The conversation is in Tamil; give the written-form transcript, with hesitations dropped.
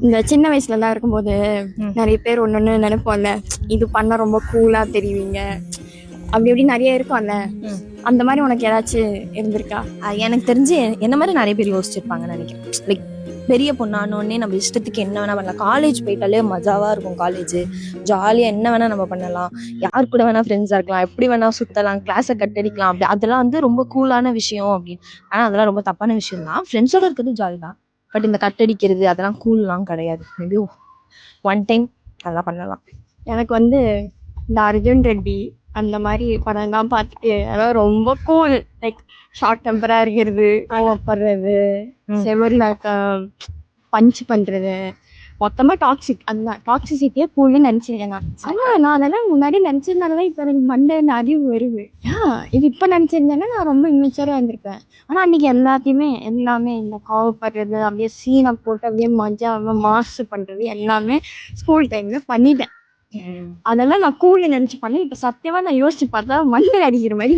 இந்த சின்ன வயசுலலாம் இருக்கும்போது ம். நிறைய பேர் ஒன்று நினைப்போம்ல, இது பண்ண ரொம்ப கூலாக தெரிவிங்க அப்படி இப்படி நிறைய இருக்கும்ல. அந்த மாதிரி உனக்கு ஏதாச்சும் இருந்திருக்கா? எனக்கு தெரிஞ்சு என்ன மாதிரி நிறைய பேர் யோசிச்சிருப்பாங்கன்னு நினைக்கிறேன். லைக் பெரிய பொண்ணானோடனே நம்ம இஷ்டத்துக்கு என்ன வேணா பண்ணலாம். காலேஜ் போயிட்டாலே மஜாவா இருக்கும். காலேஜ் ஜாலியா என்ன வேணா நம்ம பண்ணலாம். யார் கூட வேணா ஃப்ரெண்ட்ஸா இருக்கலாம், எப்படி வேணா சுத்தலாம், கிளாஸை கட்டடிக்கலாம். அப்படி அதெல்லாம் வந்து ரொம்ப கூலான விஷயம் அப்படின்னு. ஆனா அதெல்லாம் ரொம்ப தப்பான விஷயம் தான். ஃப்ரெண்ட்ஸோட இருக்கிறது ஜாலி தான். பட் இந்த கட்டடிக்கிறது அதெல்லாம் கூல்லாம் கிடையாது. மேபி ஒன் டைம் அதெல்லாம் பண்ணலாம். எனக்கு வந்து இந்த அர்ஜுன் ரெட்டி அந்த மாதிரி படம் தான் பார்த்துட்டு அதாவது ரொம்ப கூல். லைக் ஷார்ட் டெம்பராக இருக்கிறது, கோவப்படுறது, செவரில் பஞ்ச் பண்ணுறது, மொத்தமாக டாக்ஸிக். அதுதான் டாக்ஸிசிட்டியே கூல்னு நினச்சிருக்கேன் நான். ஆனால் நான் அதெல்லாம் முன்னாடி நினச்சிருந்தால தான் இப்போ எனக்கு மண்டை அறிவு வருது. இது இப்போ நினச்சிருந்தேன்னா நான் ரொம்ப இம்மெச்சூராக இருந்திருப்பேன். ஆனால் அன்றைக்கி எல்லாமே இந்த கோவப்படுறது, அப்படியே சீனை போட்டு அப்படியே மஜாவாக மாசு பண்ணுறது எல்லாமே ஸ்கூல் டைமில் பண்ணிட்டேன். அதெல்லாம் நான் கூல்னு நினச்சி பண்ணேன். இப்போ சத்தியமாக நான் யோசிச்சு பார்த்தா மண்டை அடிக்கிற மாதிரி